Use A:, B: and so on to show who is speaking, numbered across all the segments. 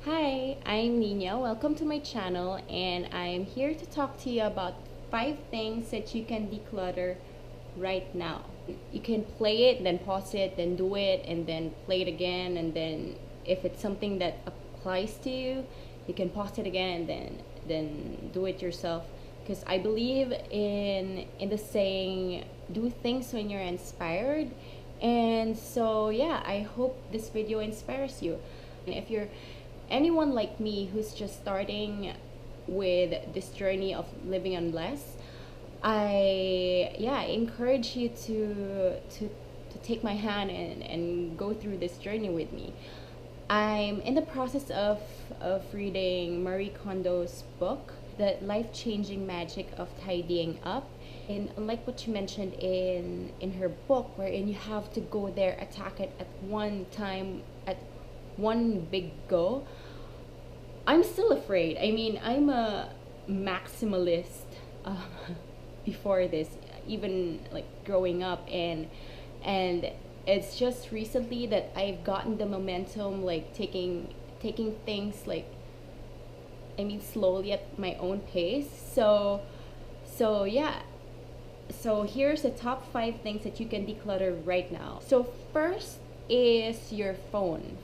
A: Hi, I'm Nina. Welcome to my channel, and I'm here to talk to you about 5 things that you can declutter right now. You can play it, then pause it, then do it, and then play it again. And then, if it's something that applies to you, you can pause it again and then do it yourself. Because I believe in the saying, "Do things when you're inspired." And so, yeah, I hope this video inspires you. If you're anyone like me who's just starting with this journey of living on less, I encourage you to take my hand and go through this journey with me. I'm in the process of reading Marie Kondo's book, The Life-Changing Magic of Tidying Up. And unlike what you mentioned in her book, wherein you have to go there, attack it at one time, at one big go, I'm still afraid. I mean, I'm a maximalist uh, before this, even like growing up, and it's just recently that I've gotten the momentum, like taking things like, I mean, slowly at my own pace. So yeah. So here's the top 5 things that you can declutter right now. So first is your phone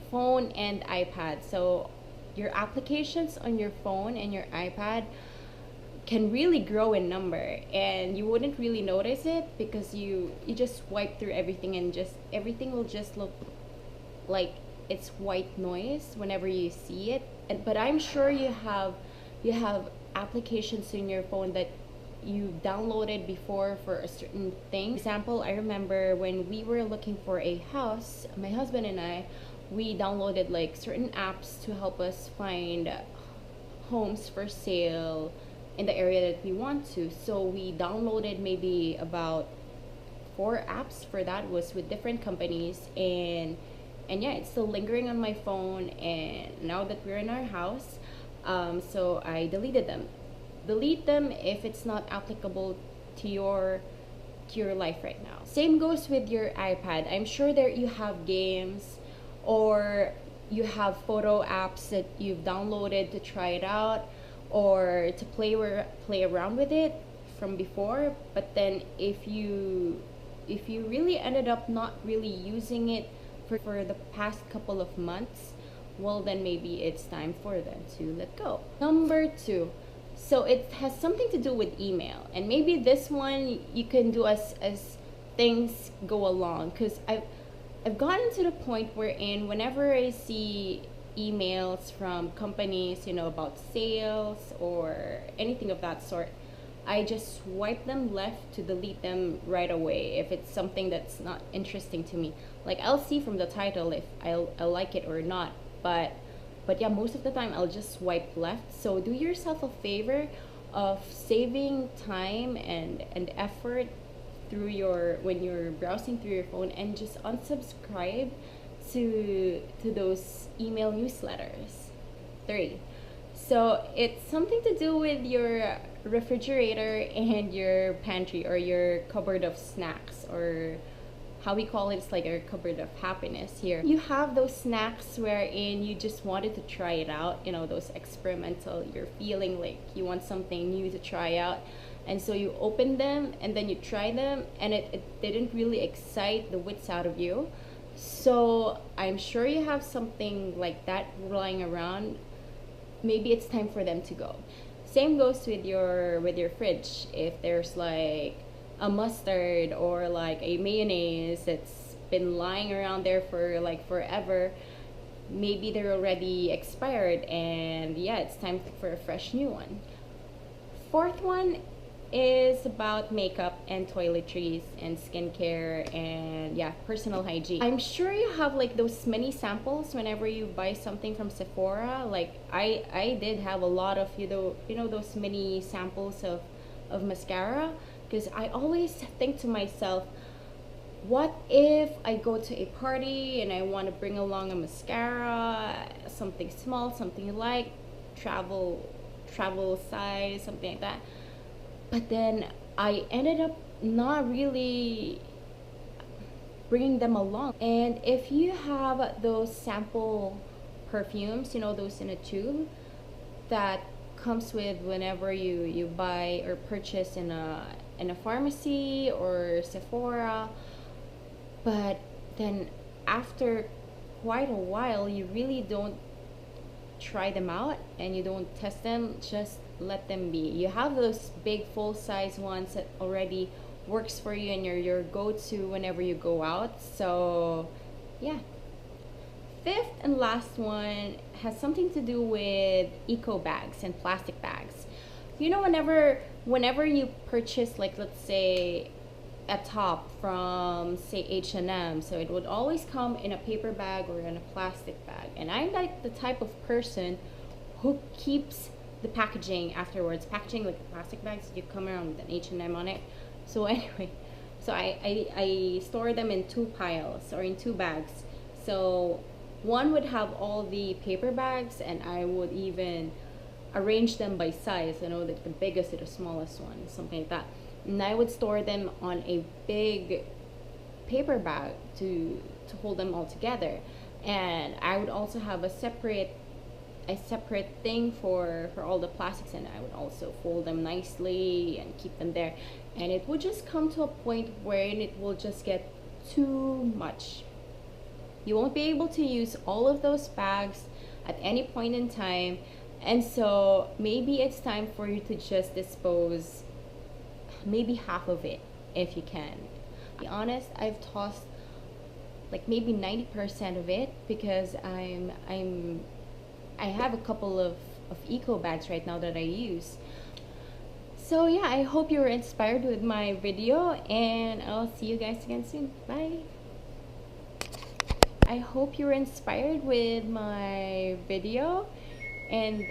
A: and iPad. So your applications on your phone and your iPad can really grow in number, and you wouldn't really notice it because you just swipe through everything, and just everything will just look like it's white noise whenever you see it. But I'm sure you have applications in your phone that you downloaded before for a certain thing. For example, I remember when we were looking for a house, my husband and I, we downloaded like certain apps to help us find homes for sale in the area that we want to. So we downloaded maybe about 4 apps for that, was with different companies, and yeah, it's still lingering on my phone. And now that we're in our house, so I deleted them. Delete them if it's not applicable to your life right now. Same goes with your iPad. I'm sure there you have games, or you have photo apps that you've downloaded to try it out, or to play around with it from before. But then if you really ended up not really using it for the past couple of months, well, then maybe it's time for them to let go. Number 2, so it has something to do with email, and maybe this one you can do as things go along, because I've gotten to the point wherein whenever I see emails from companies, about sales or anything of that sort, I just swipe them left to delete them right away if it's something that's not interesting to me. Like, I'll see from the title if I'll like it or not, but yeah, most of the time I'll just swipe left. So do yourself a favor of saving time and effort through when you're browsing through your phone, and just unsubscribe to those email newsletters. 3, so it's something to do with your refrigerator and your pantry, or your cupboard of snacks, or how we call it, it's like a cupboard of happiness here. You have those snacks wherein you just wanted to try it out, those experimental, you're feeling like you want something new to try out. And so you open them and then you try them, and it didn't really excite the wits out of you. So I'm sure you have something like that lying around. Maybe it's time for them to go. Same goes with your fridge. If there's like a mustard or like a mayonnaise that's been lying around there for like forever, maybe they're already expired, and yeah, it's time for a fresh new one. 4th one is about makeup and toiletries and skincare and yeah, personal hygiene. I'm sure you have like those many samples whenever you buy something from Sephora. Like I did have a lot of those mini samples of mascara, because I always think to myself, what if I go to a party and I want to bring along a mascara, something small, something like travel size, something like that. But then I ended up not really bringing them along. And if you have those sample perfumes, you know, those in a tube that comes with whenever you buy or purchase in a pharmacy or Sephora. But then after quite a while, you really don't try them out and you don't test them. Just let them be. You have those big full size ones that already works for you and your go-to whenever you go out. So yeah. Fifth and last one has something to do with eco bags and plastic bags. You know, whenever you purchase, like, let's say a top from, say, H&M, so it would always come in a paper bag or in a plastic bag. And I'm like the type of person who keeps the packaging afterwards, packaging like the plastic bags that you come around with an H&M on it. So anyway, so I store them in two piles or in two bags. So one would have all the paper bags, and I would even arrange them by size, you know, like the biggest to the smallest one, something like that. And I would store them on a big paper bag to hold them all together. And I would also have a separate thing for all the plastics, and I would also fold them nicely and keep them there. And it would just come to a point where it will just get too much. You won't be able to use all of those bags at any point in time, and so maybe it's time for you to just dispose maybe half of it if you can. To be honest, I've tossed like maybe 90% of it because I have a couple of eco bags right now that I use. So yeah, I hope you were inspired with my video, and I'll see you guys again soon. Bye. I hope you were inspired with my video, and